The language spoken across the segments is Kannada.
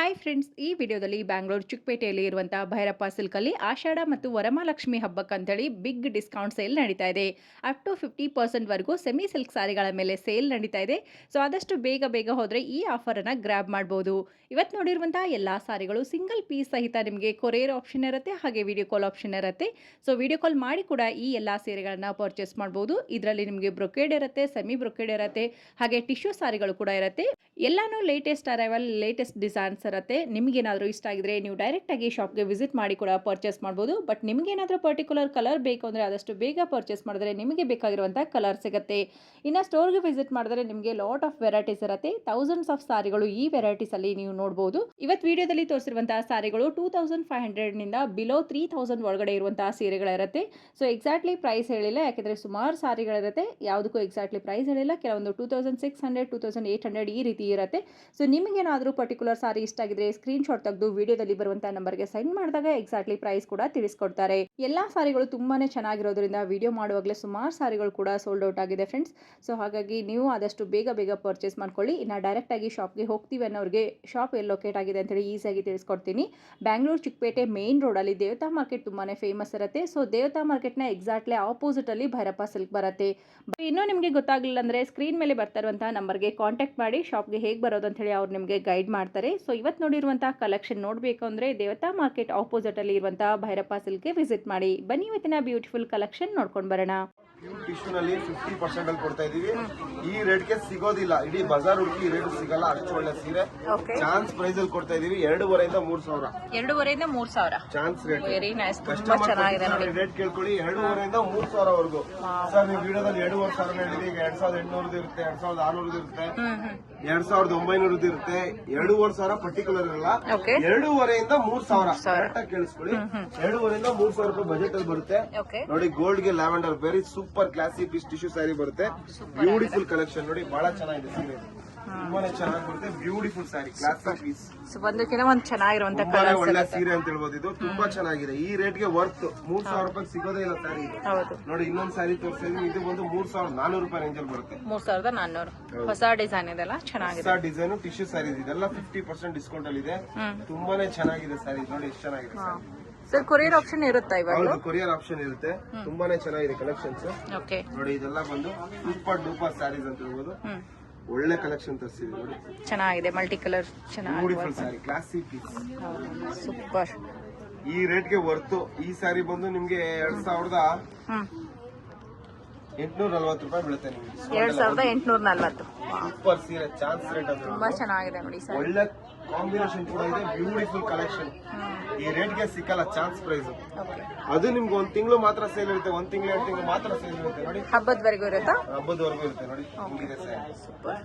ಹಾಯ್ ಫ್ರೆಂಡ್ಸ್, ಈ ವಿಡಿಯೋದಲ್ಲಿ ಬ್ಯಾಂಗ್ಳೂರು ಚಿಕ್ಕಪೇಟೆಯಲ್ಲಿ ಇರುವಂತಹ ಭೈರಪ್ಪ ಸಿಲ್ಕಲ್ಲಿ ಆಷಾಢ ಮತ್ತು ವರಮಹಾಲಕ್ಷ್ಮಿ ಹಬ್ಬಕ್ಕಂತೇಳಿ ಬಿಗ್ ಡಿಸ್ಕೌಂಟ್ ಸೇಲ್ ನಡೀತಾ ಇದೆ. ಅಪ್ ಟು 50% ವರೆಗೂ ಸೆಮಿ ಸಿಲ್ಕ್ ಸಾರಿಗಳ ಮೇಲೆ ಸೇಲ್ ನಡೀತಾ ಇದೆ. ಸೊ ಆದಷ್ಟು ಬೇಗ ಹೋದರೆ ಈ ಆಫರನ್ನು ಗ್ರ್ಯಾಬ್ ಮಾಡ್ಬೋದು. ಇವತ್ತು ನೋಡಿರುವಂತಹ ಎಲ್ಲ ಸಾರಿಗಳು ಸಿಂಗಲ್ ಪೀಸ್ ಸಹಿತ ನಿಮಗೆ ಕೊರಿಯರ್ ಆಪ್ಷನ್ ಇರುತ್ತೆ, ಹಾಗೆ ವಿಡಿಯೋ ಕಾಲ್ ಆಪ್ಷನ್ ಇರುತ್ತೆ. ಸೊ ವಿಡಿಯೋ ಕಾಲ್ ಮಾಡಿ ಕೂಡ ಈ ಎಲ್ಲ ಸೀರೆಗಳನ್ನು ಪರ್ಚೇಸ್ ಮಾಡ್ಬೋದು. ಇದರಲ್ಲಿ ನಿಮಗೆ ಬ್ರೊಕೇಡ್ ಇರುತ್ತೆ, ಸೆಮಿ ಬ್ರೊಕೇಡ್ ಇರುತ್ತೆ, ಹಾಗೆ ಟಿಶ್ಯೂ ಸಾರಿಗಳು ಕೂಡ ಇರುತ್ತೆ. ಎಲ್ಲಾನು ಲೇಟೆಸ್ಟ್ ಅರೈವಲ್, ಲೇಟೆಸ್ಟ್ ಡಿಸೈನ್ಸ್ ಇರುತ್ತೆ. ನಿಮಗೇನಾದರೂ ಇಷ್ಟ ಆಗಿದ್ರೆ ನೀವು ಡೈರೆಕ್ಟಾಗಿ ಶಾಪ್ಗೆ ವಿಸಿಟ್ ಮಾಡಿ ಕೂಡ ಪರ್ಚೇಸ್ ಮಾಡ್ಬೋದು. ಬಟ್ ನಿಮಗೇನಾದರೂ ಪರ್ಟಿಕ್ಯುಲರ್ ಕಲರ್ ಬೇಕು ಅಂದರೆ ಆದಷ್ಟು ಬೇಗ ಪರ್ಚೇಸ್ ಮಾಡಿದ್ರೆ ನಿಮಗೆ ಬೇಕಾಗಿರುವಂಥ ಕಲರ್ ಸಿಗುತ್ತೆ. ಇನ್ನು ಸ್ಟೋರ್ಗೆ ವಿಸಿಟ್ ಮಾಡಿದ್ರೆ ನಿಮಗೆ ಲಾಟ್ ಆಫ್ ವೆರೈಟೀಸ್ ಇರುತ್ತೆ. ಥೌಸಂಡ್ಸ್ ಆಫ್ ಸಾರಿಗಳು ಈ ವೆರೈಟೀಸಲ್ಲಿ ನೀವು ನೋಡ್ಬೋದು. ಇವತ್ತು ವಿಡಿಯೋದಲ್ಲಿ ತೋರಿಸಿರುವಂತಹ ಸಾರಿಗಳು 2500ನಿಂದ ಬಿಲೋ 3000 ಒಳಗಡೆ ಇರುವಂತಹ ಸೀರೆಗಳಿರುತ್ತೆ. ಸೊ ಎಕ್ಸಾಕ್ಟ್ಲಿ ಪ್ರೈಸ್ ಹೇಳಿಲ್ಲ, ಯಾಕೆಂದರೆ ಸುಮಾರು ಸಾರಿಗಳಿರುತ್ತೆ. ಯಾವುದಕ್ಕೂ ಎಕ್ಸಾಕ್ಟ್ಲಿ ಪ್ರೈಸ್ ಹೇಳಿಲ್ಲ. ಕೆಲವೊಂದು 2600, 2800 ಈ ರೀತಿ ಇರುತ್ತೆ. ಸೊ ನಿಮಗೇನಾದರೂ ಪರ್ಟಿಕ್ಯುಲರ್ ಸಾರಿ ಇಷ್ಟ ಆಗಿದ್ರೆ ಸ್ಕ್ರೀನ್ ಶಾಟ್ ತೆಗೆದು ವಿಡಿಯೋದಲ್ಲಿ ಬರುವಂತಹ ನಂಬರ್ಗೆ ಸೆಂಡ್ ಮಾಡಿದಾಗ ಎಕ್ಸಾಕ್ಟ್ಲಿ ಪ್ರೈಸ್ ಕೂಡ ತಿಳಿಸ್ಕೊಡ್ತಾರೆ. ಎಲ್ಲಾ ಸಾರಿಗಳು ತುಂಬಾನೇ ಚೆನ್ನಾಗಿರೋದ್ರಿಂದ ವಿಡಿಯೋ ಮಾಡುವಾಗಲೇ ಸುಮಾರು ಸಾರಿಗಳು ಕೂಡ ಸೋಲ್ಡ್ ಔಟ್ ಆಗಿದೆ ಫ್ರೆಂಡ್ಸ್. ಸೊ ಹಾಗಾಗಿ ನೀವು ಆದಷ್ಟು ಬೇಗ ಪರ್ಚೇಸ್ ಮಾಡ್ಕೊಳ್ಳಿ. ಇನ್ನು ಡೈರೆಕ್ಟ್ ಆಗಿ ಶಾಪ್ಗೆ ಹೋಗ್ತೀವಿ ಅನ್ನೋರಿಗೆ ಶಾಪ್ ಎಲ್ಲಿ ಲೊಕೇಟ್ ಆಗಿದೆ ಅಂತೇಳಿ ಈಸಿಯಾಗಿ ತಿಳಿಸ್ಕೊಡ್ತೀನಿ. ಬ್ಯಾಂಗ್ಳೂರು ಚಿಕ್ಕಪೇಟೆ ಮೇನ್ ರೋಡಲ್ಲಿ ದೇವತಾ ಮಾರ್ಕೆಟ್ ತುಂಬಾನೇ ಫೇಮಸ್ ಇರುತ್ತೆ. ಸೊ ದೇವತಾ ಮಾರ್ಕೆಟ್ನ ಎಕ್ಸಾಕ್ಟ್ಲಿ ಆಪೋಸಿಟ್ ಅಲ್ಲಿ ಭೈರಪ್ಪ ಸಿಲ್ಕ್ ಬರುತ್ತೆ. ಇನ್ನೂ ನಿಮಗೆ ಗೊತ್ತಾಗಲಿಲ್ಲ ಅಂದರೆ ಸ್ಕ್ರೀನ್ ಮೇಲೆ ಬರ್ತಾ ಇರುವಂತಹ ನಂಬರ್ಗೆ ಕಾಂಟ್ಯಾಕ್ಟ್ ಮಾಡಿ ಶಾಪ್ಗೆ ಹೇಗೆ ಬರೋದು ಅಂತ ಹೇಳಿ ಅವ್ರು ನಿಮಗೆ ಗೈಡ್ ಮಾಡ್ತಾರೆ. ಸೊ ಇವತ್ತು ನೋಡಿರುವಂತಹ ಕಲೆಕ್ಷನ್ ನೋಡಬೇಕು ಅಂದರೆ ದೇವತಾ ಮಾರ್ಕೆಟ್ ಆಪೋಸಿಟ್ ಅಲ್ಲಿ ಇರುವಂತಹ ಭೈರಪ್ಪ ಸಿಲ್ಕ್ಗೆ ವಿಸಿಟ್ ಮಾಡಿ. ಬನ್ನಿ ಇವತ್ತಿನ ಬ್ಯೂಟಿಫುಲ್ ಕಲೆಕ್ಷನ್ ನೋಡ್ಕೊಂಡು ಬರೋಣ. ಟಿಶ್ಯೂ ನಲ್ಲಿ 50% ಅಲ್ಲಿ ಕೊಡ್ತಾ ಇದೀವಿ. ಈ ರೇಟ್ಗೆ ಸಿಗೋದಿಲ್ಲ, ಇಡೀ ಬಜಾರ್ ಹುಡುಕಿ ಈ ರೇಟ್ ಸಿಗಲ್ಲ. ಅಷ್ಟು ಒಳ್ಳೆ ಸೀರೆ ಚಾನ್ಸ್ ಪ್ರೈಸ್ ಅಲ್ಲಿ ಕೊಡ್ತಾ ಇದೀವಿ. 2,500 3,000. 2,500 3,000 ಚಾನ್ಸ್ ರೇಟ್. ವೆರಿ ನೈಸ್, ತುಂಬಾ ಚೆನ್ನಾಗಿದೆ ನೋಡಿ. ರೇಟ್ ಕೇಳ್ಕೊಳ್ಳಿ, 2,500 3,000 ವರೆಗೂ. ಸರ್ ನೀವು ವಿಡಿಯೋದಲ್ಲಿ 2,500 ಹೇಳಿದ್ರೆ ಈಗ 2,800 ಇರುತ್ತೆ, 2,600 ಇರುತ್ತೆ, 2,900 ಇರುತ್ತೆ. 2,500 ಪರ್ಟಿಕ್ಯುಲರ್ ಇರಲ್ಲ. 2,500 3,000 ಕರೆಕ್ಟ್ ಆಗಿ ಕೇಳಿಸ್ಕೊಳ್ಳಿ. 2,500 3,000 ರೂಪಾಯಿ ಬಜೆಟ್ ಅಲ್ಲಿ ಬರುತ್ತೆ ನೋಡಿ. ಗೋಲ್ಡ್ ಗೆ lavender very super classy piece tissue sari ಬರುತ್ತೆ. ಬ್ಯೂಟಿಫುಲ್ ಕಲೆಕ್ಷನ್ ನೋಡಿ, ಬಹಳ ಚೆನ್ನಾಗಿದೆ ಸೀರೆ, ತುಂಬಾನೇ ಚೆನ್ನಾಗಿ ಬರುತ್ತೆ. ಬ್ಯೂಟಿಫುಲ್ ಸ್ಯಾರಿ, ಕ್ಲಾಸಿ ಪೀಸ್, ಒಂದಕ್ಕಿಂತ ಒಂದು ಚೆನ್ನಾಗಿರುವಂತ ಒಳ್ಳೆ ಸೀರೆ ಅಂತ ಹೇಳ್ಬೋದು. ಇದು ತುಂಬಾ ಚೆನ್ನಾಗಿದೆ. ಈ ರೇಟ್ ಗೆ ವರ್ತ್ 3,000 ರೂಪಾಯಿ ಸಿಗೋದೇ ಇಲ್ಲ ಸ್ಯಾರಿ ನೋಡಿ. ಇನ್ನೊಂದು ಸ್ಯಾರಿ ತೋರಿಸಿದ್ವಿ, ಇದು ಬಂದು 3,400 ರೂಪಾಯಿ ರೇಂಜ್ ಅಲ್ಲಿ ಬರುತ್ತೆ. 3,400 ಹೊಸ ಡಿಸೈನ್ ಇದೆಲ್ಲ ಚೆನ್ನಾಗಿದೆ. ಹೊಸ ಡಿಸೈನ್ ಟಿಶ್ಯೂ ಸ್ಯಾರಿ ಇದೆಲ್ಲ 50% ಡಿಸ್ಕೌಂಟ್ ಅಲ್ಲಿ ಇದೆ. ತುಂಬಾನೇ ಚೆನ್ನಾಗಿದೆ ಸ್ಯಾರಿ ನೋಡಿ, ಎಷ್ಟು ಚೆನ್ನಾಗಿದೆ ಸ್ಯಾರಿ. ಸರ್ ಕೊರಿಯರ್ ಆಪ್ಷನ್ ಇರುತ್ತಾ ಇವಾಗ? ಹೌದು, ಕೊರಿಯರ್ ಆಪ್ಷನ್ ಇರುತ್ತೆ. ತುಂಬಾನೇ ಚೆನ್ನಾಗಿದೆ ಕಲೆಕ್ಷನ್ಸ್ ನೋಡಿ. ಇದೆಲ್ಲ ಬಂದು ಸೂಪರ್ ಡೂಪರ್ ಸ್ಯಾರೀಸ್ ಅಂತ ಹೇಳ್ಬೋದು. ಒಳ್ಳೆ ಕಲೆಕ್ಷನ್ ತರಿಸಿದೆ ನೋಡಿ, ಚೆನ್ನಾಗಿದೆ. ಮಲ್ಟಿ ಕಲರ್ ಚೆನ್ನಾಗಿ beautiful sari, classy piece, super. ಈ ರೇಟ್ ಗೆ ವರ್ತು. ಈ ಸ್ಯಾರಿ ಬಂದು ನಿಮ್ಗೆ 2,840 ರೂಪಾಯಿ ಬೀಳುತ್ತೆ ನಿಮ್ಗೆ. 2,840 ಸೂಪರ್ ಸೀರೆ, ಚಾನ್ಸ್ ರೇಟ್ ಅದು. ತುಂಬಾ ಚೆನ್ನಾಗಿದೆ ನೋಡಿ ಸರ್. ಒಳ್ಳೆ ಕಾಂಬಿನೇಷನ್ ಕೂಡ ಇದೆ, ಬ್ಯೂಟಿಫುಲ್ ಕಲೆಕ್ಷನ್. ಈ ರೇಟ್ ಗೆ ಸಿಕ್ಕಲ್ಲ ಚಾನ್ಸ್ ಪ್ರೈಸ್. ಅದು ನಿಮ್ಗೆ 1 ತಿಂಗಳು ಮಾತ್ರ ಸೇಲ್ ಇರುತ್ತೆ, 1 ತಿಂಗಳು 2 ತಿಂಗಳು ಮಾತ್ರ ಸೇಲ್ ಇರುತ್ತೆ ನೋಡಿ. ಹಬ್ಬದವರೆಗೂ ಇರುತ್ತಾ? ಹಬ್ಬದವರೆಗೂ ಇರುತ್ತೆ ನೋಡಿ. ಹಿಂಗಿದೆ ಸೂಪರ್.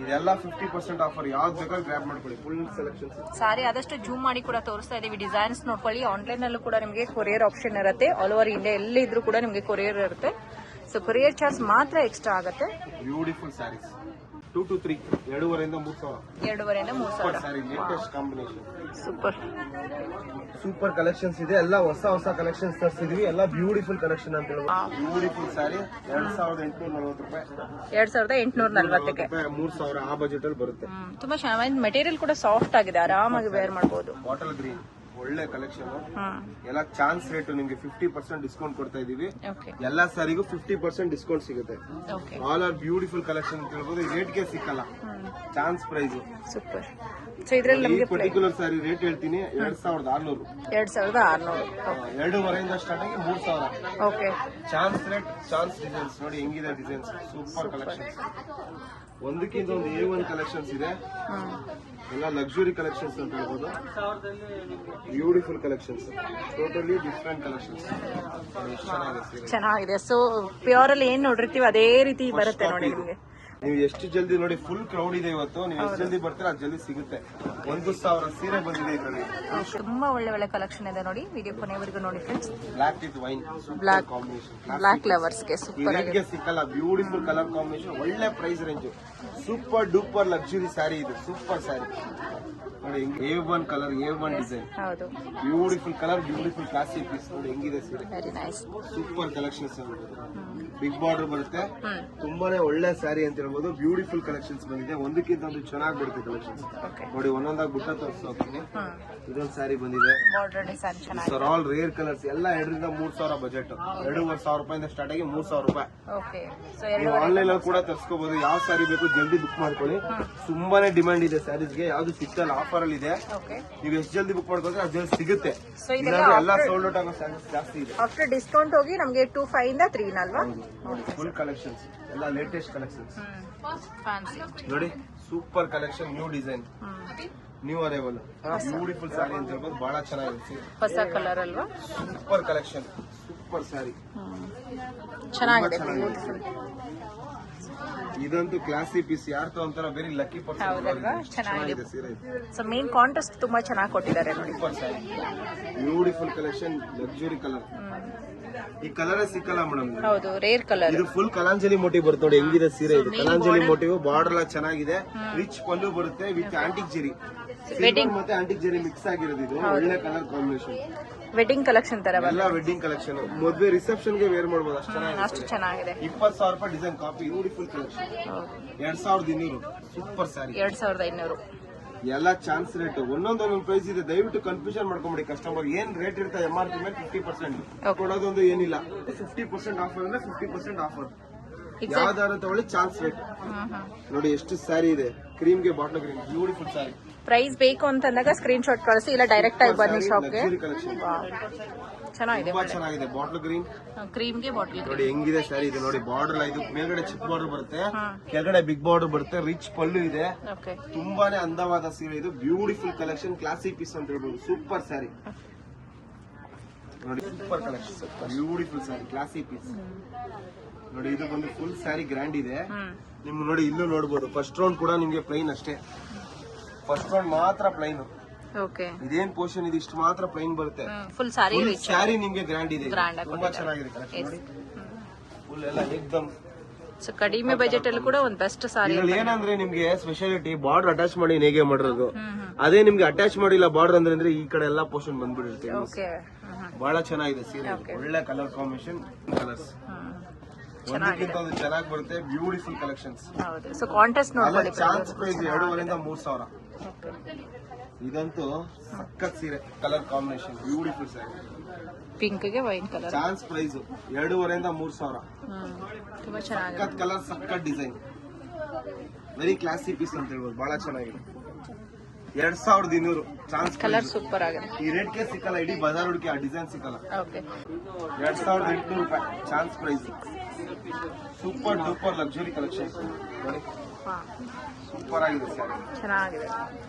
ಇದೆಲ್ಲ 50% ಆಫರ್. ಯಾವ್ದು ಬೇಕಾದ್ರೂ ಗ್ರ್ಯಾಬ್ ಮಾಡ್ಕೊಳ್ಳಿ, ಫುಲ್ ಸೆಲೆಕ್ಷನ್. ಸಾರಿ ಆದಷ್ಟು ಜೂಮ್ ಮಾಡಿ ಕೂಡ ತೋರಿಸ್ತಾ ಇದೀವಿ. ಡಿಸೈನ್ಸ್ ನೋಡ್ಕೊಳ್ಳಿ. ಆನ್ಲೈನ್ ನಲ್ಲೂ ಕೂಡ ನಿಮಗೆ ಕೊರಿಯರ್ ಆಪ್ಷನ್ ಇರುತ್ತೆ. ಆಲ್ ಓವರ್ ಇಂಡಿಯಾ ಎಲ್ಲಿ ಇದ್ರೂ ಕೂಡ ನಿಮಗೆ ಕೊರಿಯರ್ ಇರುತ್ತೆ. ಸೊ ಕೊರಿಯರ್ ಚಾರ್ಜ್ ಮಾತ್ರ ಎಕ್ಸ್ಟ್ರಾ ಆಗುತ್ತೆ. Beautiful saris 2 to 3, 2,500 3,000. 2,500 3,000 ಸ್ಯಾರಿ, ಲೇಟೆಸ್ಟ್ ಕಾಂಬಿನೇಷನ್, ಸೂಪರ್ ಕಲೆಕ್ಷನ್ಸ್ ಇದೆ. ಎಲ್ಲ ಹೊಸ ಕಲೆಕ್ಷನ್ಸ್ ತರಿಸಿದ್ವಿ. ಎಲ್ಲ ಬ್ಯೂಟಿಫುಲ್ ಕಲೆಕ್ಷನ್ ಅಂತ ಹೇಳ್ಬೋದು. ಬ್ಯೂಟಿಫುಲ್ ಸ್ಯಾರಿ 2,840 ರೂಪಾಯಿ. 2,840ಕ್ಕೆ 3,000 ಆ ಬಜೆಟ್ ಅಲ್ಲಿ ಬರುತ್ತೆ. ತುಂಬಾ ಚೆನ್ನಾಗಿ. ಮೆಟೀರಿಯಲ್ ಕೂಡ ಸಾಫ್ಟ್ ಆಗಿದೆ, ಆರಾಮಾಗಿ ವೇರ್ ಮಾಡಬಹುದು. ಬಾಟಲ್ ಗ್ರೀನ್ ಒಳ್ಳೆ ಕಲೆಕ್ಷನ್. ಎಲ್ಲ ಚಾನ್ಸ್ ರೇಟ್ ನಿಮ್ಗೆ 50% ಡಿಸ್ಕೌಂಟ್ ಕೊಡ್ತಾ ಇದೀವಿ. ಎಲ್ಲಾ ಸಾರಿಗೂ 50% ಡಿಸ್ಕೌಂಟ್ ಸಿಗುತ್ತೆ. ಆಲ್ ಆರ್ ಬ್ಯೂಟಿಫುಲ್ ಕಲೆಕ್ಷನ್ ಅಂತ ಹೇಳ್ಬೋದು. ರೇಟ್ ಗೆ ಸಿಕ್ಕಲ್ಲ, ಚಾನ್ಸ್ ಪ್ರೈಸ್. ಸೂಪರ್. ಸೊ ಇದ್ರಲ್ಲಿ ನಮಗೆ ಪರ್ಟಿಕ್ಯುಲರ್ ಸಾರಿ ರೇಟ್ ಹೇಳ್ತೀನಿ, 2,600. 2,500 ಸ್ಟಾರ್ಟ್ ಆಗಿ 3,000. Okay. Chance rate, chance designs ನೋಡಿ ಹೆಂಗಿದೆ ಡಿಸೈನ್ಸ್. ಸೂಪರ್ ಕಲೆಕ್ಷನ್ಸ್, ಒಂದಕ್ಕಿಂತ ಒಂದು A1 ಕಲೆಕ್ಷನ್ಸ್ ಇದೆ. ಎಲ್ಲ ಲಕ್ಸುರಿ ಕಲೆಕ್ಷನ್ಸ್ ಅಂತ ಹೇಳ್ಬೋದು. Beautiful collections, totally different collections. ಚೆನ್ನಾಗಿದೆ. ಸೊ ಪ್ಯೂರ್ ಅಲ್ಲಿ ಏನ್ ನೋಡಿರ್ತೀವಿ ಅದೇ ರೀತಿ ಬರುತ್ತೆ ನೋಡಿ ನಿಮಗೆ. ನೀವು ಎಷ್ಟು ಜಲ್ದಿ ನೋಡಿ, ಫುಲ್ ಕ್ರೌಡ್ ಇದೆ ಇವತ್ತು. ನೀವು ಎಷ್ಟು ಜಲ್ದಿ ಬರ್ತೀರಾ ಅದು ಜಲ್ದಿ ಸಿಗುತ್ತೆ. 1,000 ಸೀರೆ ಬಂದಿದೆ ಇದರಲ್ಲಿ. ತುಂಬಾ ಒಳ್ಳೆ ಕಲೆಕ್ಷನ್ ಇದೆ ನೋಡಿ. ವಿಡಿಯೋ ಕೊನೆವರೆಗೂ ನೋಡಿ friends. Black with wine, black combination, black lovers ಗೆ ಸೂಪರ್ ಆಗಿದೆ. ಸಿಕ್ಕಲ್ಲ, ಬ್ಯೂಟಿಫುಲ್ ಕಲರ್ ಕಾಂಬಿನೇಷನ್, ಒಳ್ಳೆ price range. Super duper luxury sari ಇದು, ಸೂಪರ್ ಸ್ಯಾರಿ ನೋಡಿ A1 ಕಲರ್ A1 ಡಿಸೈನ್, ಹೌದು, beautiful colour, beautiful classic piece. ನೋಡಿ ಹೆಂಗಿದೆ ಸೀರೆ, very nice. Super collections. Big border ಬರುತ್ತೆ, ತುಂಬಾನೇ ಒಳ್ಳೆ ಸ್ಯಾರಿ ಅಂತ ಹೇಳ್ಬೋದು. ಬ್ಯೂಟಿಫುಲ್ ಕಲೆಕ್ಷನ್ಸ್ ಬಂದಿದೆ, ಒಂದಕ್ಕಿಂತ ಒಂದು ಚೆನ್ನಾಗಿ ಬರುತ್ತೆ ಕಲೆಕ್ಷನ್ಸ್. ನೋಡಿ ಒಂದೊಂದಾಗಿ ಬುಟ್ಟ ತೋರಿಸ್ತೀನಿ. ಇದೊಂದು ಸ್ಯಾರಿ ಬಂದಿದೆ, ಬಾರ್ಡರ್ ಡಿಸೈನ್ ಚೆನ್ನಾಗಿದೆ. ಸರ್ ಆಲ್ ರೇರ್ ಕಲರ್ಸ್, ಎಲ್ಲ 2 ರಿಂದ 3 ಸಾವಿರ ಬಜೆಟ್. 2,500 ರೂಪಾಯಿಂದ ಸ್ಟಾರ್ಟ್ ಆಗಿ 3,000 ರೂಪಾಯಿ. ಓಕೆ, ಸೊ ನೀವು ಆನ್ಲೈನ್ ಅಲ್ಲಿ ಕೂಡ ತರಿಸ್ಕೋಬಹುದು. ಯಾವ ಸ್ಯಾರಿ ಬೇಕು ಜಲ್ದಿ ಬುಕ್ ಮಾಡ್ಕೊಳ್ಳಿ. ತುಂಬಾನೇ ಡಿಮ್ಯಾಂಡ್ ಇದೆ ಸ್ಯಾರೀಸ್ಗೆ, ಯಾವ್ದು ಸಿಗ್ತಲ್ಲ, ಆಫರ್ ಅಲ್ಲಿ ಇದೆ. ಓಕೆ, ನೀವು ಎಷ್ಟು ಜಲ್ದಿ ಬುಕ್ ಮಾಡ್ಕೊಂಡ್ರೆ ಅಷ್ಟು ಜಲ್ದಿ ಸಿಗುತ್ತೆ. ಸೊ ಇದೆಲ್ಲ ಎಲ್ಲ ಸೋಲ್ಡ್ ಔಟ್ ಆಗೋ ಸ್ಯಾರೀಸ್ ಜಾಸ್ತಿ ಇದೆ. ಆಫ್ಟರ್ ಡಿಸ್ಕೌಂಟ್ ಹೋಗಿ ನಮಗೆ 2,500 ಇಂದ 3 ಅಲ್ವಾ? ನೋಡಿ ಫುಲ್ ಕಲೆಕ್ಷನ್ಸ್, ಎಲ್ಲ ಲೇಟೆಸ್ಟ್ ಕಲೆಕ್ಷನ್ಸ್. ಫ್ಯಾನ್ಸಿ ನೋಡಿ super collection, new design, new arrival, beautiful sari ಅಂತ ಹೇಳ್ಬೋದು. ಬಹಳ ಚೆನ್ನಾಗಿದೆ, ಹೊಸ ಕಲರ್ ಅಲ್ವಾ? ಸೂಪರ್ ಕಲೆಕ್ಷನ್, ಸೂಪರ್ ಸ್ಯಾರಿ, ಚೆನ್ನಾಗಿದೆ. ಇದಂತೂ ಕ್ಲಾಸಿ ಪೀಸ್. ಯಾರು ತಗೊಂತಾರ ವೆರಿ ಲಕ್ಕಿ ಪರ್ಸನ್. ಹೌದಲ್ವಾ? ಚೆನ್ನಾಗಿದೆ ಸೀರೆ. ಸೊ ಮೇನ್ ಕಾಂಟ್ರಾಸ್ಟ್ ತುಂಬಾ ಚೆನ್ನಾಗಿ ಕೊಟ್ಟಿದ್ದಾರೆ ನೋಡಿ. Super sari, beautiful collection, luxury colour. ಈ ಕಲರ್ ಸಿಕ್ಕಲ್ಲ ಮೇಡಮ್. ಹೌದು, ರೇರ್ ಕಲರ್. ಇದು ಫುಲ್ ಕಲಾಂಜಲಿ ಮೋಟಿವ್ ಬರುತ್ತೆ ನೋಡಿ, ಹೆಂಗಿದೆ ಸೀರೆ ಇದು. ಕಲಾಂಜಲಿ ಮೋಟಿವ್, ಬಾರ್ಡರ್ ಎಲ್ಲ ಚೆನ್ನಾಗಿದೆ, ರಿಚ್ ಪಲ್ಲು ಬರುತ್ತೆ ವಿತ್ ಆಂಟಿಕ್ ಜೆರಿ, ವೆಡ್ಡಿಂಗ್ ಮತ್ತೆ ಆಂಟಿಕ್ ಜೆರಿ ಮಿಕ್ಸ್ ಆಗಿರೋದು. ಇದು ಒಳ್ಳೆ ಕಲರ್ ಕಾಂಬಿನೇಷನ್, ವೆಡ್ಡಿಂಗ್ ಕಲೆಕ್ಷನ್ ತರ ಎಲ್ಲ ವೆಡ್ಡಿಂಗ್ ಕಲೆಕ್ಷನ್. ಮದುವೆ ರಿಸೆಪ್ಷನ್ ಗೆ ವೇರ್ ಮಾಡಬಹುದು, ಅಷ್ಟು ಚೆನ್ನಾಗಿದೆ. 20,000 ರೂಪಾಯಿ design copy, beautiful collection. 2,200 super sari, 2,500. ಎಲ್ಲ ಚಾನ್ಸ್ ರೇಟ್, ಒಂದೊಂದೊಂದು ಪ್ರೈಸ್ ಇದೆ. ದಯವಿಟ್ಟು ಕನ್ಫ್ಯೂಷನ್ ಮಾಡ್ಕೊಂಬಿಡಿ ಕಸ್ಟಮರ್. ಏನ್ ರೇಟ್ ಇರುತ್ತೆ MRP ಮೇಲೆ 50% ಕೊಡೋದೊಂದು ಏನಿಲ್ಲ. 50% ಆಫರ್ ಅಂದ್ರೆ 50% ಆಫರ್. ಯಾವ್ದಾದ್ರು ತಗೊಳ್ಳಿ, ಚಾನ್ಸ್ ರೇಟ್. ನೋಡಿ ಎಷ್ಟು ಸ್ಯಾರಿ ಇದೆ, ಕ್ರೀಮ್ ಗೆ bottle green, beautiful sari. Price ಬೇಕು ಅಂತಂದಾಗ ಸ್ಕ್ರೀನ್ ಶಾಟ್ ಕಳಿಸಿ, ಇಲ್ಲ ಡೈರೆಕ್ಟ್ ಆಗಿ ಬನ್ನಿ ಶಾಪ್ಗೆ. ಚೆನ್ನಾಗಿದೆ, ತುಂಬಾ ಚೆನ್ನಾಗಿದೆ. ಬಾಟ್ಲ್ ಗ್ರೀನ್, ಕ್ರೀಮ್ ಗೆ ಬಾಟಲ್. ನೋಡಿ ಹೆಂಗಿದೆ ಸ್ಯಾರಿ ಇದು. ನೋಡಿ ಬಾರ್ಡರ್ ಇದು ಮೇಲ್ಗಡೆ ಚಿಕ್ಕ ಬಾರ್ಡರ್ ಬರುತ್ತೆ, ಕೆಳಗಡೆ ಬಿಗ್ ಬಾರ್ಡರ್ ಬರುತ್ತೆ, ರಿಚ್ ಪಲ್ಲು ಇದೆ. ತುಂಬಾನೇ ಅಂದವಾದ ಸೀರೆ ಇದು, ಬ್ಯೂಟಿಫುಲ್ ಕಲೆಕ್ಷನ್, ಕ್ಲಾಸಿಕ್ ಪೀಸ್ ಅಂತ ಹೇಳ್ಬೋದು. ಸೂಪರ್ ಸ್ಯಾರಿ ನೋಡಿ, super collection, beautiful sari, classic piece. ನೋಡಿ ಇದು ಬಂದು ಫುಲ್ ಸ್ಯಾರಿ ಗ್ರ್ಯಾಂಡ್ ಇದೆ. ನಿಮ್ಗೆ ನೋಡಿ ಇಲ್ಲೂ ನೋಡ್ಬೋದು, ಫಸ್ಟ್ ರೌಂಡ್ ಕೂಡ ನಿಮ್ಗೆ ಪ್ಲೈನ್ ಅಷ್ಟೇ. ಫಸ್ಟ್ ರೌಂಡ್ ಮಾತ್ರ ಪ್ಲೈನ್. ಓಕೆ, ಇದೇನ್ ಪೋರ್ಷನ್ ಇದು, ಇಷ್ಟು ಮಾತ್ರ ಪ್ಲೈನ್ ಬರುತ್ತೆ. ಫುಲ್ ಸಾರಿ, ಸ್ಯಾರಿ ನಿಮ್ಗೆ ಗ್ರ್ಯಾಂಡ್ ಇದೆ, ತುಂಬಾ ಚೆನ್ನಾಗಿದೆ ಕಲೆಕ್ಷನ್. ನೋಡಿ ಫುಲ್ ಎಲ್ಲ ಏಕ್ದಮ್. ಸೊ ಕಡಿಮೆ ಬಜೆಟ್ ಅಲ್ಲಿ ಕೂಡ ಒಂದು ಬೆಸ್ಟ್ ಸಾರಿ. ಇದ್ರಲ್ಲಿ ಏನಂದ್ರೆ ನಿಮ್ಗೆ ಸ್ಪೆಷಾಲಿಟಿ, ಬಾರ್ಡರ್ ಅಟ್ಯಾಚ್ ಮಾಡಿ ಹೇಗೆ ಮಾಡಿರೋದು. ಅದೇ ನಿಮ್ಗೆ ಅಟ್ಯಾಚ್ ಮಾಡಿಲ್ಲ ಬಾರ್ಡರ್ ಅಂದ್ರೆ ಈ ಕಡೆ ಎಲ್ಲಾ ಪೋರ್ಷನ್ ಬಂದ್ಬಿಡುತ್ತೆ. ಓಕೆ, ಬಹಳ ಚೆನ್ನಾಗಿದೆ ಸೀರೆ, ಒಳ್ಳೆ ಕಲರ್ ಕಾಂಬಿನೇಷನ್, ಕಲರ್ಸ್ ಒಂದಕ್ಕಿಂತ ಒಂದು ಚೆನ್ನಾಗಿ ಬರುತ್ತೆ. Beautiful collections. ಹೌದು, ಸೊ ಕಾಂಟೆಸ್ಟ್ ನೋಡ್ಕೊಳ್ಳಿ. ಚಾನ್ಸ್ ಪ್ರೈಸ್ 2,500 ರಿಂದ 3,000. ಇದಂತೂ ಸಖತ್ ಸೀರೆ, colour combination, beautiful sari. Pink ಗೆ ವೈನ್ ಕಲರ್. ಚಾನ್ಸ್ ಪ್ರೈಸ್ 2,500 ರಿಂದ 3,000. ತುಂಬಾ ಚೆನ್ನಾಗಿದೆ. ಸಖತ್ ಕಲರ್, ಸಖತ್ ಡಿಸೈನ್, ವೆರಿ ಕ್ಲಾಸಿ ಪೀಸ್ ಅಂತ ಹೇಳ್ಬೋದು. ಬಹಳ ಚೆನ್ನಾಗಿದೆ. 2,200 ಚಾನ್ಸ್ ಕಲರ್ ಸೂಪರ್ ಆಗಿದೆ. ಈ ರೇಟ್ ಗೆ ಸಿಕ್ಕಲ್ಲ, ಇಡೀ ಬಜಾರ್ ಹುಡುಕಿ ಆ ಡಿಸೈನ್ ಸಿಕ್ಕಲ್ಲ. ಓಕೆ, 2,800 ರೂಪಾಯಿ chance price. Super duper luxury collection ನೋಡಿ, ಸೂಪರ್ ಆಗಿದೆ ಸ್ಯಾರಿ, ಚೆನ್ನಾಗಿದೆ.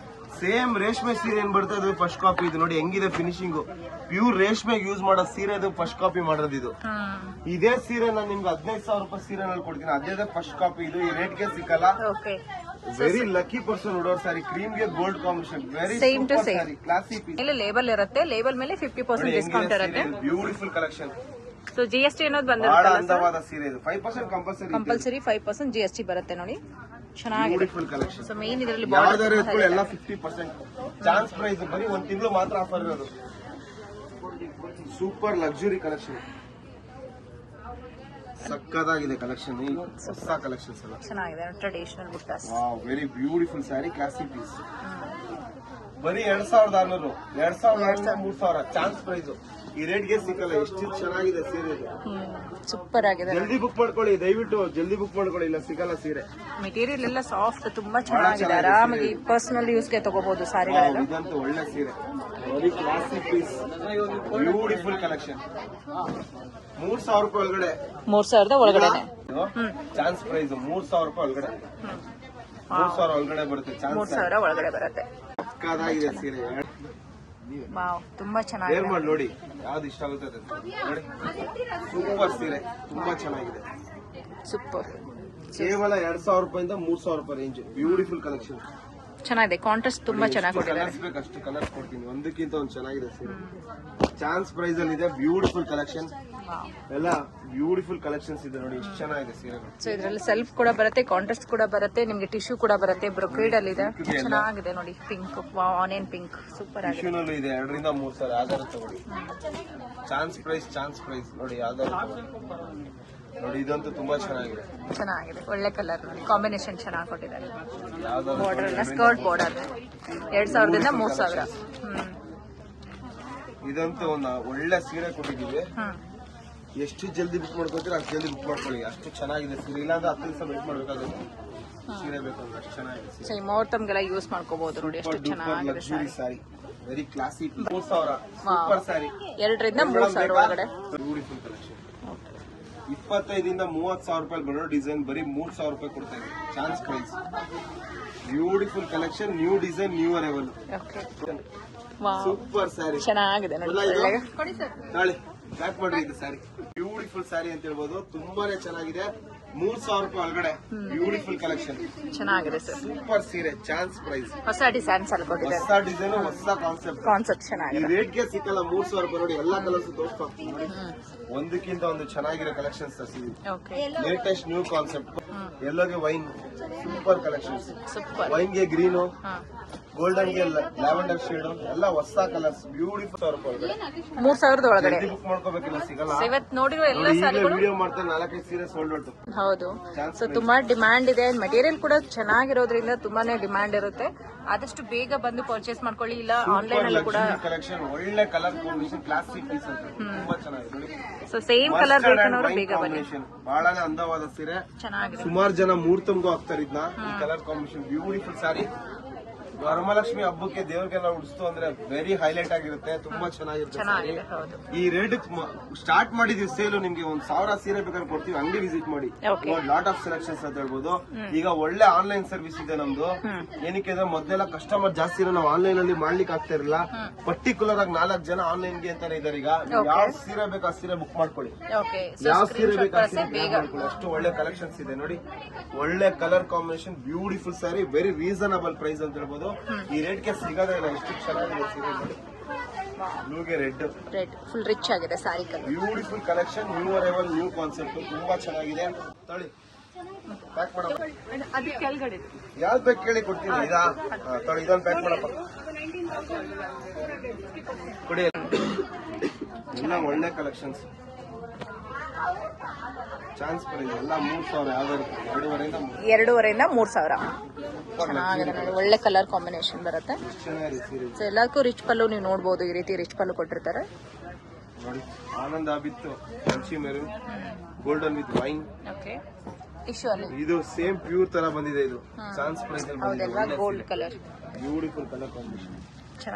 ಸೇಮ್ ರೇಷ್ಮೆ ಸೀರೆ ಏನ್ ಬರ್ತದೆ ಅದು ಫಸ್ಟ್ ಕಾಪಿ. ಇದು ನೋಡಿ ಹೆಂಗಿದೆ ಫಿನಿಶಿಂಗ್, ಪ್ಯೂರ್ ರೇಷ್ಮೆಗೆ ಯೂಸ್ ಮಾಡೋ ಸೀರೆ ಅದು ಫಸ್ಟ್ ಕಾಪಿ ಮಾಡೋದು. ಇದು ಇದೇ ಸೀರೆ ನಾನು ನಿಮ್ಗೆ 15,000 ರೂಪಾಯಿ ಸೀರೆನಲ್ಲಿ ಕೊಡ್ತೀನಿ, ಅದೇ ಫಸ್ಟ್ ಕಾಪಿ. ಇದು ಈ ರೇಟ್ ಗೆ ಸಿಕ್ಕಲ್ಲ. ಓಕೆ, ವೆರಿ ಲಕ್ಕಿ ಪರ್ಸನ್ ಉಡೋರ್ ಸ್ಯಾರಿ, ಕ್ರೀಮ್ ಗೆ gold combination, very same to same sari, classy piece. ಇಲ್ಲಿ ಲೇಬಲ್ ಇರುತ್ತೆ, ಲೇಬಲ್ ಮೇಲೆ 50% ಡಿಸ್ಕೌಂಟ್ ಇರುತ್ತೆ. Beautiful collection. ಸೊ GST ಅನ್ನೋದು ಬಹಳ ಬಂದಿರುತ್ತೆ, ಅಂದವಾದ ಸೀರೆ ಇದು. 5% ಕಂಪಲ್ಸರಿ 5% GST ಬರುತ್ತೆ ನೋಡಿ. ಚೆನ್ನಾಗಿದೆ, ಬ್ಯೂಟಿಫುಲ್ ಕಲೆಕ್ಷನ್. ಸೊ ಮೇನ್ ಇದರಲ್ಲಿ ಯಾವ್ದಾದ್ರು ಎತ್ಕೊಳ್ಳಿ ಎಲ್ಲ 50%. ಚಾನ್ಸ್ ಪ್ರೈಸ್ ಬರೀ 1 ತಿಂಗಳು ಮಾತ್ರ ಆಫರ್ ಇರೋದು. ಸೂಪರ್ ಲಕ್ಸುರಿ ಕಲೆಕ್ಷನ್, ಸಕ್ಕದಾಗಿದೆ ಕಲೆಕ್ಷನ್. ಹೊಸ ಕಲೆಕ್ಷನ್ಸ್ ಎಲ್ಲ ಚೆನ್ನಾಗಿದೆ, ಟ್ರೆಡಿಷನಲ್ ಬುಟ್ಟಾಸ್. Wow, very beautiful sari, classy piece. ಬರೀ 2,600, 2,000 3,000 ಚಾನ್ಸ್ ಪ್ರೈಸ್. ಈ ರೇಟ್ ಗೆ ಸಿಕ್ಕಲ್ಲ. ಎಷ್ಟು ಚೆನ್ನಾಗಿದೆ ಸೀರೆ ಇದು, ಸೂಪರ್ ಆಗಿದೆ. ಜಲ್ದಿ ಬುಕ್ ಮಾಡ್ಕೊಳ್ಳಿ, ದಯವಿಟ್ಟು ಜಲ್ದಿ ಬುಕ್ ಮಾಡ್ಕೊಳ್ಳಿ, ಇಲ್ಲ ಸಿಗಲ್ಲ ಸೀರೆ. ಮೆಟೀರಿಯಲ್ ಎಲ್ಲ ಸಾಫ್ಟ್, ತುಂಬಾ ಚೆನ್ನಾಗಿದೆ. ಆರಾಮಾಗಿ ಪರ್ಸನಲ್ ಯೂಸ್ಗೆ ತಗೋಬಹುದು ಸಾರಿಗಳೆಲ್ಲ. ಇದಂತೂ ಒಳ್ಳೆ ಸೀರೆ, very classy piece, beautiful collection. 3,000 ರೂಪಾಯಿ ಒಳಗಡೆ, 3,000 ಒಳಗಡೆ ಚಾನ್ಸ್ ಪ್ರೈಸ್. 3,000 ರೂಪಾಯಿ ಒಳಗಡೆ, 3,000 ಒಳಗಡೆ ಬರುತ್ತೆ. ಚಾನ್ಸ್ 3,000 ಒಳಗಡೆ ಬರುತ್ತೆ. ಸಕ್ಕದಾಗಿದೆ ಸೀರೆ. ವಾವ್, ತುಂಬಾ ಚೆನ್ನಾಗಿದೆ. ವೇರ್ ಮಾಡಿ ನೋಡಿ, ಯಾವ್ದು ಇಷ್ಟ ಆಗುತ್ತೆ ಅದು ನೋಡಿ. ಸೂಪರ್ ಸೀರೆ, ತುಂಬಾ ಚೆನ್ನಾಗಿದೆ. ಸೂಪರ್. ಕೇವಲ 2,000 ರೂಪಾಯಿಂದ 3,000 ರೂಪಾಯಿ ರೇಂಜ್, ಬ್ಯೂಟಿಫುಲ್ ಕಲೆಕ್ಷನ್. ಚೆನ್ನಾಗಿದೆ, ಕಾಂಟ್ರಾಸ್ಟ್ ತುಂಬಾ ಚೆನ್ನಾಗಿ ಕೊಟ್ಟಿದ್ದಾರೆ. ಕಲರ್ಸ್ ಬೇಕು ಅಷ್ಟು ಕಲರ್ಸ್ ಕೊಡ್ತೀನಿ, ಒಂದಕ್ಕಿಂತ ಒಂದು ಚೆನ್ನಾಗಿದೆ ಸೀರೆ. ಚಾನ್ಸ್ ಪ್ರೈಸ್ ಅಲ್ಲಿ ಇದೆ, ಬ್ಯೂಟಿಫುಲ್ ಕಲೆಕ್ಷನ್, ಎಲ್ಲ ಬ್ಯೂಟಿಫುಲ್ ಕಲೆಕ್ಷನ್ಸ್ ಇದೆ ನೋಡಿ, ಎಷ್ಟು ಚೆನ್ನಾಗಿದೆ ಸೀರೆಗಳು. ಸೊ ಇದರಲ್ಲಿ ಸೆಲ್ಫ್ ಕೂಡ ಬರುತ್ತೆ, ಕಾಂಟ್ರಾಸ್ಟ್ ಕೂಡ ಬರುತ್ತೆ, ನಿಮ್ಗೆ ಟಿಶ್ಯೂ ಕೂಡ ಬರುತ್ತೆ, ಬ್ರೊಕೇಡ್ ಅಲ್ಲಿ ಇದೆ, ಚೆನ್ನಾಗಿದೆ ನೋಡಿ. ಪಿಂಕ್, ಆನಿಯನ್ ಪಿಂಕ್ ಸೂಪರ್ ಆಗಿದೆ. ಟಿಶ್ಯೂನಲ್ಲೂ ಇದೆ, 2 ರಿಂದ 3 ಸಾವಿರ ಯಾವ್ದಾರು ತಗೊಳ್ಳಿ. ಚಾನ್ಸ್ ಪ್ರೈಸ್ ನೋಡಿ, ಯಾವ್ದಾರು ನೋಡಿ. ಇದಂತೂ ತುಂಬಾ ಚೆನ್ನಾಗಿದೆ, ಒಳ್ಳೆ ಕಲರ್ ನೋಡಿ, ಕಾಂಬಿನೇಷನ್ ಚೆನ್ನಾಗಿ ಕೊಟ್ಟಿದ್ದಾರೆ. ಯಾವ್ದಾರು ಬಾರ್ಡರ್ ಎಲ್ಲ ಸ್ಕರ್ಟ್ ಬಾರ್ಡರ್ 2000 ದಿಂದ 3000. ಇದಂತೂ ಒಂದು ಒಳ್ಳೆ ಸೀರೆ ಕೊಟ್ಟಿದ್ದೀವಿ. ಎಷ್ಟು ಜಲ್ದಿ ಬುಕ್ ಮಾಡ್ಕೊತೀರ ಅಷ್ಟು ಜಲ್ದಿ ಬುಕ್ ಮಾಡ್ಕೊಳ್ಳಿ, ಅಷ್ಟು ಚೆನ್ನಾಗಿದೆ ಸೀರೆ. ಇಲ್ಲಾಂದ್ರೆ 10 ದಿವಸ ವೇಟ್ ಮಾಡ್ಬೇಕಾಗುತ್ತೆ. ಸೀರೆ ಬೇಕಂದ್ರೆ ಅಷ್ಟು ಚೆನ್ನಾಗಿದೆ ಸೀರೆ. ಮುಹೂರ್ತಂಗೆಲ್ಲ ಯೂಸ್ ಮಾಡ್ಕೋಬಹುದು ನೋಡಿ, ಎಷ್ಟು ಚೆನ್ನಾಗಿದೆ. ಲಕ್ಸುರಿ ಸಾರಿ, ವೆರಿ ಕ್ಲಾಸಿ. 3000 ಸೂಪರ್ ಸಾರಿ, 2 ರಿಂದ 3000 ಒಳಗಡೆ. Beautiful collection. 25 ರಿಂದ 30 ಸಾವಿರ ರೂಪಾಯಿ ಬರೋ ಡಿಸೈನ್ ಬರೀ 3 ಸಾವಿರ ರೂಪಾಯಿ ಕೊಡ್ತಾ ಇದೆ. Chance price, beautiful collection, new design, new arrival. Super sari ಚೆನ್ನಾಗಿದೆ ನೋಡಿ. ನಾಳೆ ಪ್ಯಾಕ್ ಮಾಡ್ರಿ ಇದು ಸ್ಯಾರಿ. ಬ್ಯೂಟಿಫುಲ್ ಸ್ಯಾರಿ ಅಂತ ಹೇಳ್ಬೋದು, ತುಂಬಾನೇ ಚೆನ್ನಾಗಿದೆ. 3 ಸಾವಿರ ರೂಪಾಯಿ ಒಳಗಡೆ ಬ್ಯೂಟಿಫುಲ್ ಕಲೆಕ್ಷನ್, ಚೆನ್ನಾಗಿದೆ ಸರ್. ಸೂಪರ್ ಸೀರೆ, ಚಾನ್ಸ್ ಪ್ರೈಸ್. ಹೊಸ ಡಿಸೈನ್ಸ್ ಅಲ್ಲಿ ಕೊಟ್ಟಿದ್ದಾರೆ, ಹೊಸ ಡಿಸೈನ್, ಹೊಸ ಕಾನ್ಸೆಪ್ಟ್ ಚೆನ್ನಾಗಿದೆ. ಈ ರೇಟ್ಗೆ ಸಿಕ್ಕಲ್ಲ. 3 ಸಾವಿರ ರೂಪಾಯಿ ನೋಡಿ, ಎಲ್ಲಾ ಕಲರ್ಸ್ ತೋರಿಸ್ತಾ ಹೋಗ್ತೀನಿ ನೋಡಿ. ಒಂದಕ್ಕಿಂತ ಒಂದು ಚೆನ್ನಾಗಿರೋ ಕಲೆಕ್ಷನ್ಸ್ ತರಿಸಿದ್ವಿ. ಲೇಟೆಸ್ಟ್ ನ್ಯೂ ಕಾನ್ಸೆಪ್ಟ್, ಎಲ್ಲೋಗೆ ವೈನ್, ಸೂಪರ್ ಕಲೆಕ್ಷನ್ಸ್. ವೈನ್ಗೆ ಗ್ರೀನು, ಗೋಲ್ಡನ್ ಗೆ ಲ್ಯಾವೆಂಡರ್ ಶೇಡ್, ಎಲ್ಲ ಹೊಸ ಕಲರ್ಸ್, ಬ್ಯೂಟಿಫುಲ್. 3000 ಒಳಗಡೆ ಬುಕ್ ಮಾಡ್ಕೋಬೇಕಿಲ್ಲ, ಸಿಗಲ್ಲ. ಇವತ್ತು ನೋಡಿರೋ ಎಲ್ಲ ಸಾರಿಗಳು ವಿಡಿಯೋ ಮಾಡ್ತಾರೆ, 4-5 ಸೀರೆ ಸೋಲ್ಡ್ ಔಟ್. ಹೌದು. ಸೊ ತುಂಬಾ ಡಿಮ್ಯಾಂಡ್ ಇದೆ, ಮೆಟೀರಿಯಲ್ ಕೂಡ ಚೆನ್ನಾಗಿರೋದ್ರಿಂದ ತುಂಬಾನೇ ಡಿಮ್ಯಾಂಡ್ ಇರುತ್ತೆ. ಆದಷ್ಟು ಬೇಗ ಬಂದು ಪರ್ಚೇಸ್ ಮಾಡ್ಕೊಳ್ಳಿ, ಇಲ್ಲ ಆನ್ಲೈನ್ ಅಲ್ಲಿ ಕೂಡ. ಕಲೆಕ್ಷನ್, ಒಳ್ಳೆ ಕಲರ್ ಕಾಂಬಿನೇಷನ್, ಕ್ಲಾಸಿಕ್ ಪೀಸ್ ಅಂತ ತುಂಬಾ ಚೆನ್ನಾಗಿದೆ ನೋಡಿ. ಸೊ ಸೇಮ್ ಕಲರ್ ಬೇಕನ್ನೋರು ಬೇಗ ಬನ್ನಿ. ಬಹಳನೇ ಅಂದವಾದ ಸೀರೆ, ಚೆನ್ನಾಗಿದೆ. ಸುಮಾರು ಜನ ಮುಹೂರ್ತಂಗೂ ಹಾಕ್ತಾರೆ ಇದನ್ನ. ಈ ಕಲರ್ ಕಾಂಬಿನೇಷನ್ ಬ್ಯೂಟಿಫುಲ್ ಸಾರಿ. ವರಮಹಾಲಕ್ಷ್ಮಿ ಹಬ್ಬಕ್ಕೆ ದೇವ್ರಿಗೆಲ್ಲ ಉಡಿಸ್ತು ಅಂದ್ರೆ ವೆರಿ ಹೈಲೈಟ್ ಆಗಿರುತ್ತೆ, ತುಂಬಾ ಚೆನ್ನಾಗಿರುತ್ತೆ. ಈ ರೇಟ್ ಸ್ಟಾರ್ಟ್ ಮಾಡಿದೀವಿ ಸೇಲ್, ನಿಮ್ಗೆ 1000 ಸೀರೆ ಬೇಕಾದ್ರೆ ಕೊಡ್ತೀವಿ, ಅಂಗಡಿ ವಿಸಿಟ್ ಮಾಡಿ. ಲಾಟ್ ಆಫ್ ಸೆಲೆಕ್ಷನ್ಸ್ ಅಂತ ಹೇಳ್ಬೋದು. ಈಗ ಒಳ್ಳೆ ಆನ್ಲೈನ್ ಸರ್ವಿಸ್ ಇದೆ ನಮ್ದು. ಏನಕ್ಕೆ ಅಂದ್ರೆ ಮೊದಲೆಲ್ಲ ಕಸ್ಟಮರ್ ಜಾಸ್ತಿ ಇರೋ, ನಾವು ಆನ್ಲೈನ್ ಅಲ್ಲಿ ಮಾಡ್ಲಿಕ್ಕೆ ಆಗ್ತಾ ಇರಲಿಲ್ಲ. ಪರ್ಟಿಕ್ಯುಲರ್ ಆಗಿ 4 ಜನ ಆನ್ಲೈನ್ ಗೆ ಅಂತಾನೆ ಇದಾರೆ. ಈಗ ಯಾವ ಸೀರೆ ಬೇಕು ಆ ಸೀರೆ ಬುಕ್ ಮಾಡ್ಕೊಳ್ಳಿ, ಯಾವ ಸೀರೆ ಬೇಕು ಆ ಸೀರೆ ಬುಕ್ ಮಾಡ್ಕೊಳ್ಳಿ. ಅಷ್ಟು ಒಳ್ಳೆ ಕಲೆಕ್ಷನ್ಸ್ ಇದೆ ನೋಡಿ, ಒಳ್ಳೆ colour combination, beautiful sari, very reasonable price ಅಂತ ಹೇಳ್ಬೋದು. ಈ ರೇಟ್ಗೆ ಸಿಗೋದೇ ಇಲ್ಲ, ಎಷ್ಟು ಚೆನ್ನಾಗಿದೆ ಸೀರೆ ನೋಡಿ. ಬ್ಲೂಗೆ ರೆಡ್ ಫುಲ್ ರಿಚ್ ಆಗಿದೆ sari colour. Beautiful collection, new arrival, new concept, ತುಂಬಾ ಚೆನ್ನಾಗಿದೆ. ತೊಳಿ ಪ್ಯಾಕ್ ಮಾಡೋ, ಅದು ಕೆಳಗಡೆ ಯಾವ್ದು ಬೇಕು ಕೇಳಿ ಕೊಡ್ತೀನಿ. ಇದಾ ತೊಳಿ, ಇದೊಂದು ಪ್ಯಾಕ್ ಮಾಡಪ್ಪ ಕೊಡಿ. ಎಲ್ಲ ಒಳ್ಳೆ ಕಲೆಕ್ಷನ್ಸ್, ಚಾನ್ಸ್ ಪ್ರೈಸ್ ಎಲ್ಲ 3000. ಯಾವ್ದಾದ್ರು 2.5 ರಿಂದ 3000. ಚೆನ್ನಾಗಿದೆ ನೋಡಿ, ಒಳ್ಳೆ ಕಲರ್ ಕಾಂಬಿನೇಷನ್ ಬರುತ್ತೆ. ಸೊ ಎಲ್ಲಕ್ಕೂ ರಿಚ್ ಪಲ್ಲು ನೀವು ನೋಡಬಹುದು, ಈ ರೀತಿ ರಿಚ್ ಪಲ್ಲು ಕೊಟ್ಟಿರ್ತಾರೆ ನೋಡಿ. ಆನಂದ ಬಿತ್ತು Kanchi maroon, golden with wine. Tissue ಅಲ್ಲಿ ಇದು ಸೇಮ್ ಪ್ಯೂರ್ ತರ ಬಂದಿದೆ. ಇದು ಚಾನ್ಸ್ ಪ್ರೈಸ್ ಅಲ್ಲಿ ಹೌದಲ್ವಾ, gold colour, beautiful colour combination.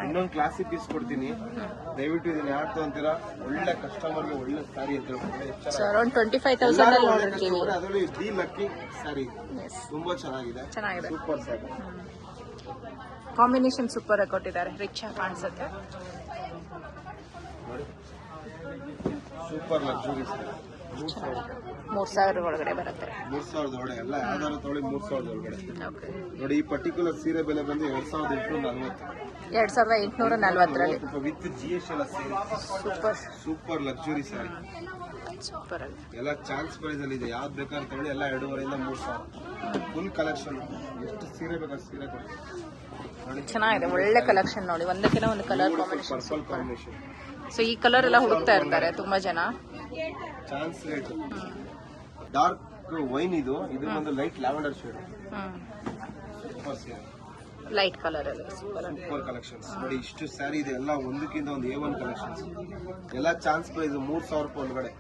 ಇನ್ನೊಂದು ಕ್ಲಾಸಿಕ್ ಪೀಸ್ ಕೊಡ್ತೀನಿ, ದಯವಿಟ್ಟು ಇದನ್ನ ಯಾರು ತಗೊಂತೀರಾ. ಒಳ್ಳೆ ಕಸ್ಟಮರ್ಗೆ ಒಳ್ಳೆ ಸ್ಯಾರಿ ಅಂತ ಹೇಳ್ಬೋದು. ಅರೌಂಡ್ 25,000 ಅಲ್ಲಿ ನೋಡಿರ್ತೀವಿ. ಅದರಲ್ಲಿ ದಿ ಲಕ್ಕಿ ಸ್ಯಾರಿ, ತುಂಬಾ ಚೆನ್ನಾಗಿದೆ, ಸೂಪರ್ ಸ್ಯಾರಿ. ಕಾಂಬಿನೇಷನ್ ಸೂಪರ್ ಆಗಿ ಕೊಟ್ಟಿದ್ದಾರೆ, ರಿಚ್ ಆಗಿ ಕಾಣಿಸುತ್ತೆ. ಸೂಪರ್ ಲಕ್ಸುರಿ ಸ್ಯಾರಿ, 3000 ಒಳಗಡೆ ಬರುತ್ತೆ. 3000 ಒಳಗಡೆ ಎಲ್ಲ ಯಾವ್ದಾದ್ರು ತೊಗೊಳ್ಳಿ, 3000 ಒಳಗಡೆ ನೋಡಿ. ಈ ಪರ್ಟಿಕ್ಯುಲರ್ ಸೀರೆ ಬೆಲೆ ಬಂದು 2840. 2840 ವಿತ್ GST ಎಲ್ಲ ಸೇರಿ ಸೂಪರ್ ಲಕ್ಸುರಿ ಸ್ಯಾರಿ, ಸೂಪರ್ ಆಗಿ ಎಲ್ಲ ಚಾನ್ಸ್ ಪ್ರೈಸ್ ಅಲ್ಲಿ ಇದೆ. ಯಾವ್ದು ಬೇಕಾದ್ರೆ ತಗೊಳ್ಳಿ, ಎಲ್ಲ 2.5 ರಿಂದ 3000 ಫುಲ್ ಕಲೆಕ್ಷನ್. ಎಷ್ಟು ಸೀರೆ ಬೇಕಾದ್ರೆ ಸೀರೆ ಕೊಡಿ ನೋಡಿ, ಚೆನ್ನಾಗಿದೆ, ಒಳ್ಳೆ ಕಲೆಕ್ಷನ್ ನೋಡಿ. ಒಂದಕ್ಕಿಂತ ಒಂದು colour combination. Purple combination. So ಈ ಕಲರ್ ಎಲ್ಲ ಹುಡುಕ್ತಾ ಇರ್ತಾರೆ ತುಂಬಾ ಜನ. ಚಾನ್ಸ್ ರೇಟ್ ಡಾರ್ಕ್ ವೈನ್, ಇದು ಬಂದು ಲೈಟ್ ಲ್ಯಾವೆಂಡರ್ ಶೇಡ್. ಸೂಪರ್ ಸೀರೆ, ಲೈಟ್ ಕಲರ್ ಅಲ್ಲಿ ಸೂಪರ್ ಕಲೆಕ್ಷನ್ಸ್ ನೋಡಿ. ಇಷ್ಟು ಸ್ಯಾರಿ ಇದೆ, ಎಲ್ಲ ಒಂದಕ್ಕಿಂತ ಒಂದು A1 ಕಲೆಕ್ಷನ್ಸ್. ಎಲ್ಲ ಚಾನ್ಸ್ ಪ್ರೈಸ್ 3000 ರೂಪಾಯಿ ಒಳಗಡೆ.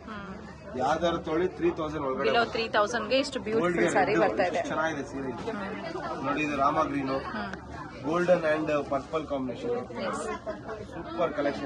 ಯಾವ್ದಾದ್ರು ತೊಳಿ 3000 ಒಳಗಡೆ. 3000 ಗೆ ಇಷ್ಟು ಬ್ಯೂಟಿಫುಲ್ ಸಾರಿ ಬರ್ತಾ ಇದೆ. ಚೆನ್ನಾಗಿದೆ ಸೀರೆ ನೋಡಿ. ಇದು Rama green, golden and purple combination, super collection.